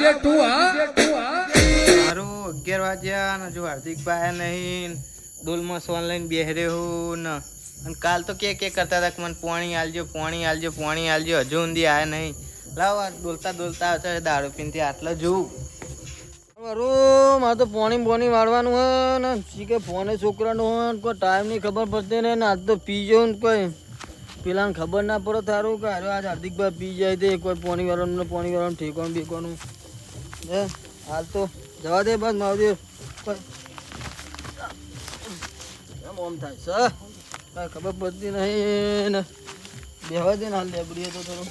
11 વાગ્યા ને જો હાર્દિકભાઈ નહીં ડોલમાં સોન લઈને બેહરે હું ને અને કાલ તો કે કરતા હતા કે મને પાણી આલજો હજુ ઊંધી આયા નહીં. લાવ ડોલતા આવશે દારૂ પીને આટલા જોઉં મારે તો પોણી વાળવાનું હોય ને શીખે ફોને છોકરાનું હોય કોઈ ટાઈમ ની ખબર પડતી ને આજ તો પી જાઉં ને કોઈ પેલાને ખબર ના પડે થારું કે અરે આજ હાર્દિકભાઈ પી જાય તે કોઈ પોણી વાળવાનું ઠેકવાનું બેકવાનું હે હાલ તો જવા દે બસ માવદેવ કોઈ ઓમ થાય સર કઈ ખબર પડતી નહીં ને બેહવા દે ને હાલ લેબડીએ તો થોડું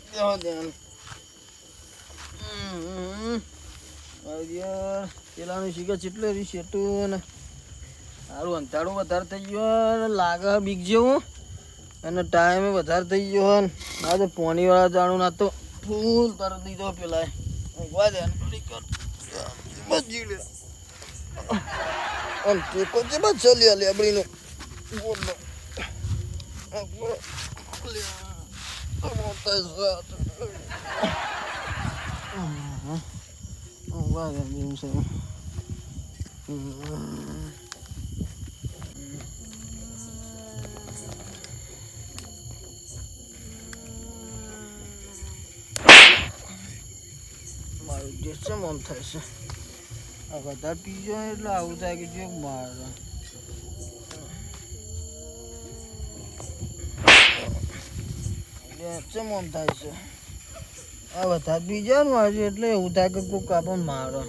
બેહવા દે હાલ પેલાનું શીખે ચેટલું એવી શેટું ને સારું અંધારું વધારે થઈ ગયો લાગે બીક જેવું અને ટાઈમે વધારે થઈ ગયો ના તો પોણીવાળા જાણું ના તો ફૂલ તર દીધો પેલા ઊંઘવા દે ટેકો છે બસ ચાલ્યા લેબડીનો મારું જે છે મમ થાય છે આ વધારે પીજો એટલે આવું થાય કે જે મારે મમ થાય છે આ વધારે પીજો ને મારે એટલે એવું થાય કે કોઈક આપણને મારે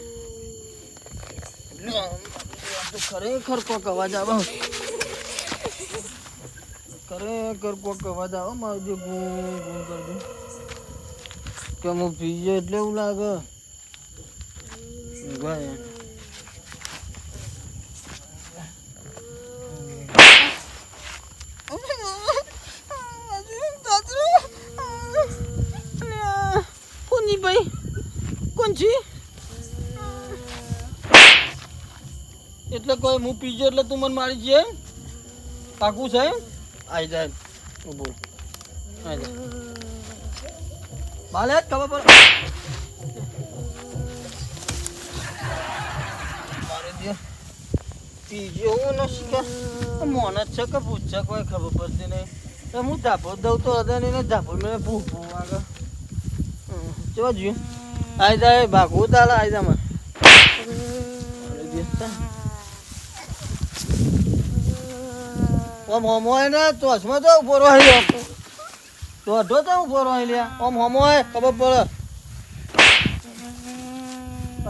ખરેખર કોઈક અવાજ આવે મારું જે ગુણ કરજો કે હું પીજો એટલે એવું લાગે કોની ભાઈ કોણ છે એટલે કોઈ હું પીજો એટલે તું મને મારી છે પાકું છે આઈ જાય બોલ આઈ જાય માલે ખબર પડે મારે દે પીજો ન શીખે મોન જ છે કે ભૂત છે કોઈ ખબર પડતી નહીં તો હું ધાપો દઉં તો હતા નહીં ને ધાપો મેં ભૂ આગળ ચવા જોયું આઈ જાય ભાગવું તાલે આઈ જા મને ઓમ હોમો હોય ને તો હસમાં તો ઉભો રહી તો અઢો તો ઉભો રહી લ્યા ઓમ હોમો હોય ખબર પડે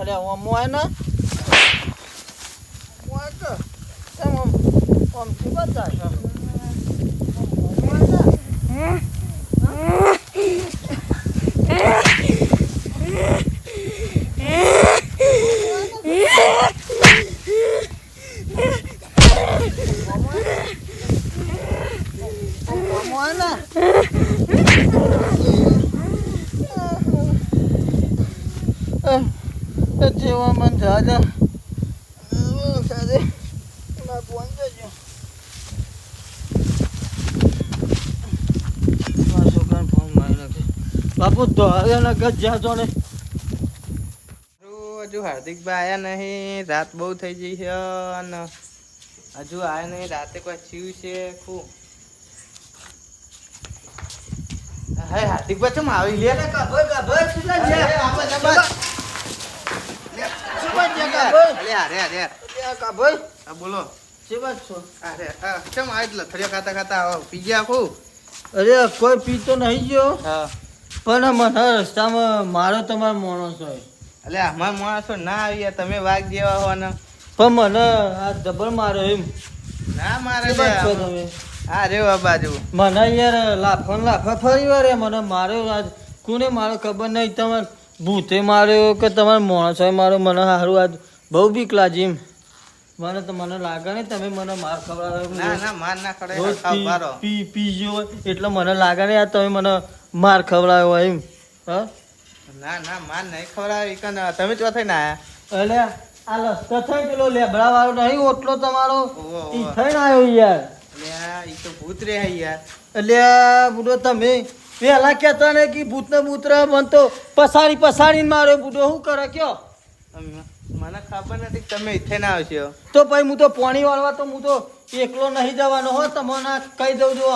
અરે હોમો હોય ને ઓમ થી બધા જેવા મન દાદા છોકરાને ફોન મારી નાખે બાપુ તો જાતો ને હજુ હાર્દિકભાઈ આયા નહીં રાત બહુ થઈ ગઈ છે અને હજુ આયા નહીં રાતે કોઈ છીવ છે ખૂબ હે હાર્દિકભાઈ ચમ આવી લે ને બોલો ચમ આ લથડિયા ખાતા પી ગયા ખૂબ અરે કોઈ પીતો નહીં ગયો પણ મને રસ્તામાં મારો તમારો માણસ હોય એટલે અમારા માણસો ના આવી તમે વાઘ જેવા હો ને પણ મને આ જબર મારો એમ ના મારે છો તમે હા રે બાજુ મને યાર લાફા ફરી વાર મને માર્યો આજ કોને મારો ખબર નહીં તમારે ભૂતે માર્યો કે તમારે માણસ હોય મારો મને સારું આજ બહુ બીક લાગી એમ મને તો મને લાગે ને તમે મને માર ખવડાવ્યો ના માર ના ખવડાવ્યો પીજો એટલે મને લાગે ને યાર તમે મને માર ખવડાવ્યો એમ હા ના માર નહીં ખવડાવી કે તમે ચો થઈને આયા એટલે આ લસ્તો થઈ પેલો લેબડા વાળો નહીં ઓટલો તમારો ઈ થઈને આવ્યો યાર ઈ તો ભૂત રે યાર એટલે બુડો તમે પેલા કહેતા ને કે ભૂતને મૂત્ર મન તો પસાડીને માર્યો બુડો શું કરે કયો મને ખબર નથી કે તમે ઇથે ના આવશો. તો ભાઈ હું તો પાણી વાળવા તો હું તો એકલો નહીં જવાનો હો તમને કહી દઉં જો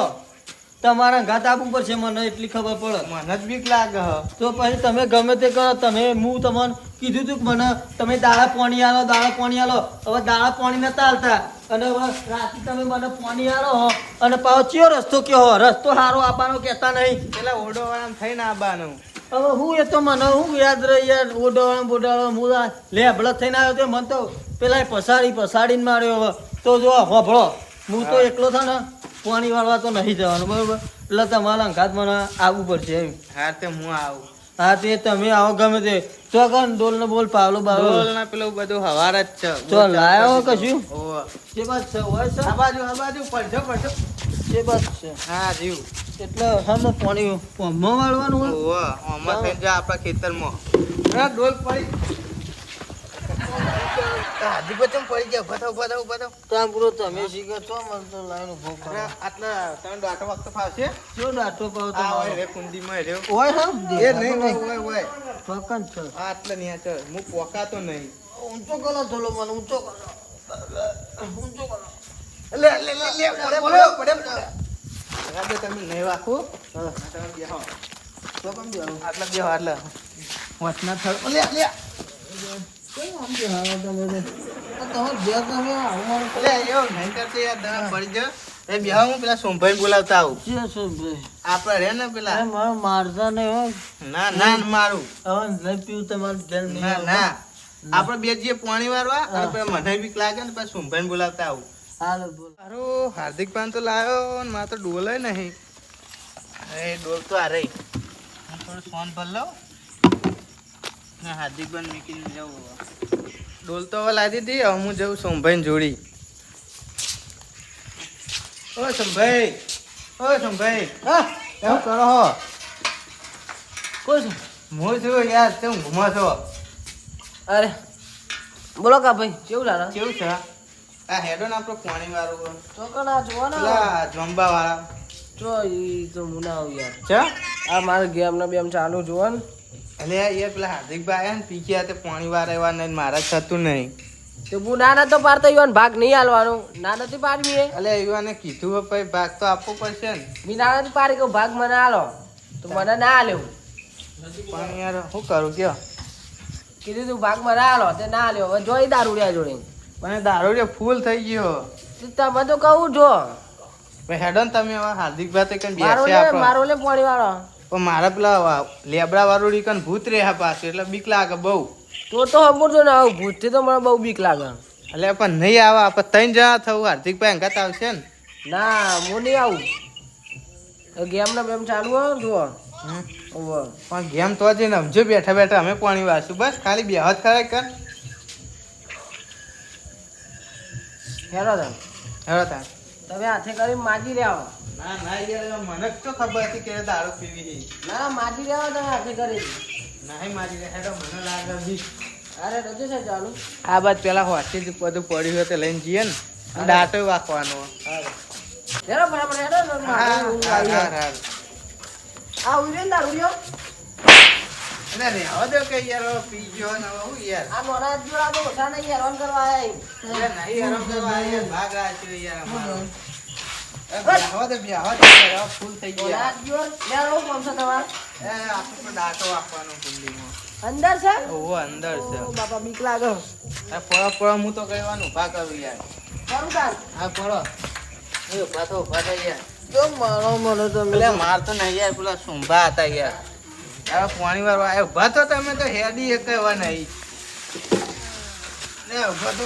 તમારા ઘાત આપવું પડશે મને એટલી ખબર પડે. મને જ બીક લાગે હ. તો પછી તમે ગમે તે કરો તમે હું તમને કીધું તું કે મને તમે દાળા પાણી આલો હવે દાળા પાણી નતા હાલતા અને હવે રાતે તમે મને પાણી આલો હો અને પાછો ચિયો રસ્તો કયો હો રસ્તો સારો આપવાનો કહેતા નહીં. પેલા ઓડો વાળા થઈને આવવાનું. હવે હું એ તો મને હું યાદ રહી યાર બોડાળો હું લેબડો થઈને આવ્યો તો મને તો પેલા પસાડીને માર્યો હવે તો જો હોભળો હું તો એકલો થાય ને પાણી વાળવા તો નહીં જવાનું બરોબર એટલે તમારા ઘાત મને આવવું પડશે એમ. હા તે હું આવું. હા તે તમે આવો ગમે તે ચોકન ડોલ ને બોલ પાવલો બાવલો ડોલ ના પેલું બધું હવાર જ છે. તો લાયો કશું ઓવા. જે બાત છે હોય છે આ બાજુ પડજો. જે બાત છે હા જીવ. એટલે હમ પાણી પંપમાં વાળવાનું હોય ઓવા આમાં થઈ જા આપણા ખેતરમાં. હા ડોલ પડી. હાજી બચમ પડી ગયા. ઉભા થાવ. ત્યાં પૂરો તમે શીખો છો મને તો લાઈન ઉભો કરો આટલા તમે દાટો વખત ફાવશે. શું દાટો પાવ આ હોય તો રે કુંડીમાં રહ્યો. હોય હા એ નહીં હોય. ચોકન છે આ આટલા ન્યા છે. હું પોકાતો નહીં. ઊંચો કરો થોડો મને ઊંચો કરો લે પડે. રાતે તમે નહીં વાખો. હા તમે બેહો. તો કેમ દેવાનું આટલા બેહો આટલા. વચના થળ. લે. કેમ આમ દેખાવો તમે તો તમે જે તમે આવું લે એવું નહીં કરતી યાર દવા પડી જ. એ બેહો હું પેલા સોમભાઈ બોલાવતા આવું. જે છે ભાઈ આપણે રે ને પેલા. અરે મારે મારતા નહીં હો ના મારું. હવે નહીં પીવું તમારું ધ્યાન નહીં ના આપણે બે જે પાણી વાળવા અને પેલા મને બીક લાગે ને પછી સોમભાઈ બોલાવતા આવું. હાલો બોલ મારું હાર્દિક પાન તો લાવ્યો ને મારે તો ડોલે નહીં. એ ડોલ તો આ રહી. હું થોડું ફોન ભર લઉં ને હાર્દિક પાન મૂકીને જવું. ડોલ તો હવે લાવી દીધી. હવે હું જઉં સોમભાઈ જોડી. ઓ સોમભાઈ હા શું કરો હો? કોઈ છે હું છું યાર. તમે ઘૂમો છો? અરે બોલો કા ભાઈ કેવું લાગે કેવું છે આ હેડો ને આપણો પાણી વાળું ચોકન આ જોવા ને પેલા જોંબા વાળા જો ઈ તો હું ના આવું યાર છે. આ મારે ગેમ ને બેમ ચાલુ જોવા ને એટલે એ પેલા હાર્દિકભાઈ આયા ને પીકી હાથે પાણી વાળા એવા નહીં મારા થતું નહીં. તો હું ના તો પાડતો ઈવન ભાગ નહીં હાલવાનો ના નથી પાડવી એ એટલે એવાને કીધું હોય પછી ભાગ તો આપવો પડશે ને. મી ના નથી પાડી કે ભાગ મને હાલો તો મને ના હાલ્યો પણ યાર શું કરું કયો. કીધું તું ભાગ મને હાલો તે ના હાલ્યો હવે જોઈ દારૂ રહ્યા જોડે મને દારૂ જે ફૂલ થઈ ગયો. તમે તો કહું જો ભાઈ હેડો ને તમે હવે હાર્દિકભાઈ તો કઈ મારો બેસે લે આપણે. મારો લે પાણી વાળો પણ મારા પેલા લેબડા વાળું રીકન ભૂત રહ્યા પાછું એટલે બીક લાગે બહુ. તો સમજો ને આવું ભૂતથી તો મને બહુ બીક લાગે એટલે પણ નહીં આવે આપણે ત્રણ જણા થવું. હાર્દિકભાઈ અંગાત આવશે ને. ના હું નહીં આવું ગેમ ને બેમ ચાલુ હોય ને જુઓ પણ ગેમ તો જઈને સમજો બેઠા અમે પાણી વાળશું બસ ખાલી બેહત કરે કર. હેરો તમે હેડો તાર. તમે હાથે કરી માજી રહ્યા ના યાર મને તો ખબર હતી કે દારૂ પીવી છે. ના માજી રહ્યા તમે હાથે કરી નહીં મારી હેડો મને લાગે બીક. અરે રજો છે ચાલુ આ બાદ પેલા હોસ્ટેલ બધું પડ્યું હોય તો લઈને જઈએ ને દાંતો વાંકવાનો. હેરો બરાબર હેરો ને આ ઉડ્યો ને દારૂ રહ્યો એટલે રહેવા દો કે યાર પી ગયો ને હવે હું યાર. આ મોરા જોડા તો ઓછા નહીં હેરાન કરવા આયા યાર નહીં હેરાન કરવા યાર ભાગ રાખ્યો યાર અમારો. બેહવા દે યાર ફૂલ થઈ ગયા. મોરા જોડ યાર હું કોણ છો તમાર એ આપણે તો દાંતો વાંકવાનો કુંડીમાં. અંદર છે ઓહો અંદર છે. ઓ બાપા બીક લાગે આ પડો હું તો કહેવાનું ઉભા કરું યાર. કરું તાર હા પડો એ ઉભા થઈ યાર. જો મારો મને તમે એટલે માર તો નહીં યાર પેલા સુંભા હતા યાર. હવે પાણી વાળવા આવ્યા ઉભા તો તમે તો હેડી એક એવા નહીં ને ઉભા તો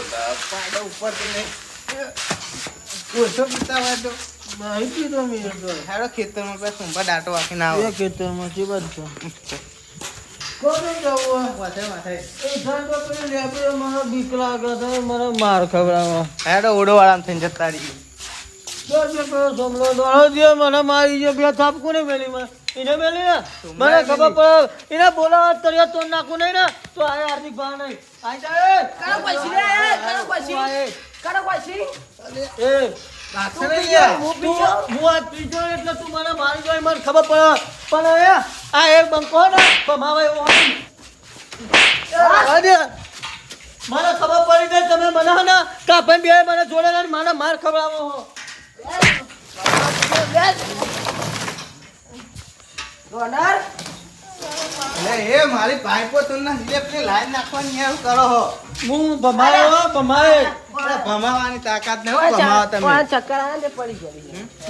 પાડો ઉપર તો નહીં ઓછો પીતા હોય તો માહિતી તો મેં હેડો ખેતરમાં પેલા સુંભા દાંટો વાંકીને આવો. એ ખેતરમાં છે બધું કોને જવું માથે એ થાય તો પેલી લેબડે મને બીક લાગે છે મને માર ખવડાવવા હેડો ઓડો વાળામાં થઈને જતા રહીએ. જો પેલો સમલો દોડો દે મને મારી જે બે થાપ કોને મેલી મને એને મેલી ને મને ખબર પડે એને બોલાવા તરિયા તો નાખું નહીં ને તો આ હાર્દિક ભા નહીં આઈ જાય કરો પછી રે કરો પછી કરો પછી એ લાગશે ને યાર. હું આજ પીજો એટલે તું મને મારી જોઈ મને ખબર પડે પણ હવે આ એક બંકો ને ભમાવે એવો હોય. મને ખબર પડી ગઈ તમે મને ને કાપન બે મને જોડે ને મને માર ખવડાવો હો. એટલે એ મારી પાઇપો તુલના જીલેપની લાઈન નાખવાની એવું કરો હો. હું ભમાવે હો ભમાવે અરે ભમાવાની તાકાત નહીં હો, ભમાવો તમે.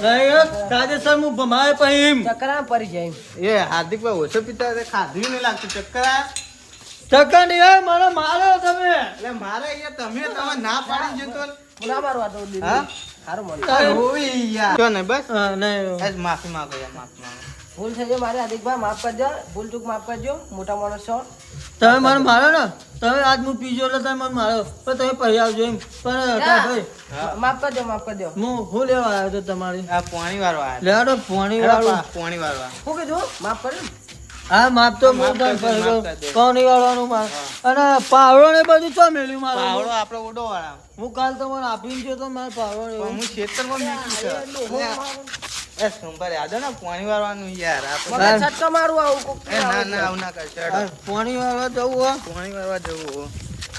નહીં કાયદેસર હું ભમાવે પછી એમ. એ હાર્દિકભાઈ ઓછો પીતા હોય તો ખાધું નહીં લાગતું ચક્કર આ. ટકા નહીં હે, મને મારો તમે. એટલે મારે અહીંયા તમે ના પાડી જતો હા? હોવી યાર. જો ને બસ હા, નહીં બસ માફી માંગો યાર, માફી માંગો. ભૂલ થઈ જાય મારે હાર્દિકભાઈ માફ કરજો ભૂલ ચૂક માફ કરજો મોટા માણસ છો તમે મને મારો ને તમે આજ હું પીજો એટલે તમે મને મારો પણ તમે પછી આવજો એમ પણ ભાઈ માફ કરજો હું લેવા આવ્યો હતો તમારી આ પાણી વાળો આ લેવાડો પાણી વાળું પાણી વાળો શું કીધું માફ કર્યું હા માપ તો માફ કરી દે, માફ કરી દે. પાણી વાળવાનું માપ અને પાવડો ને બધું ચો મેલ્યું મારો પાવડો આપડે ઉડો વાળા. હું કાલ તમારે આપીને ગયો તો મારે પાવડો ને પણ એવું. હું ખેતરમાં મૂક્યું છે. એ સોમવાર યાદ હે ને પાણી વાળવાનું યાર આપણે. મને છટકા મારું આવું કોક એ ના ના આવું ના કરશે હા, પાણી વાળવા જવું હો પાણી વાળવા જવું હો.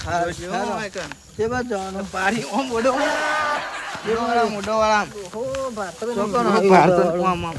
હા, જોજો ચાલો. હોય કે. તે બાદ જવાનું પાણી ઓમ ઉડો. ઉડો વાળા, ઉડો વાળા. ઓહો ભારત ચોક્કસ. ભારત આમ આમ.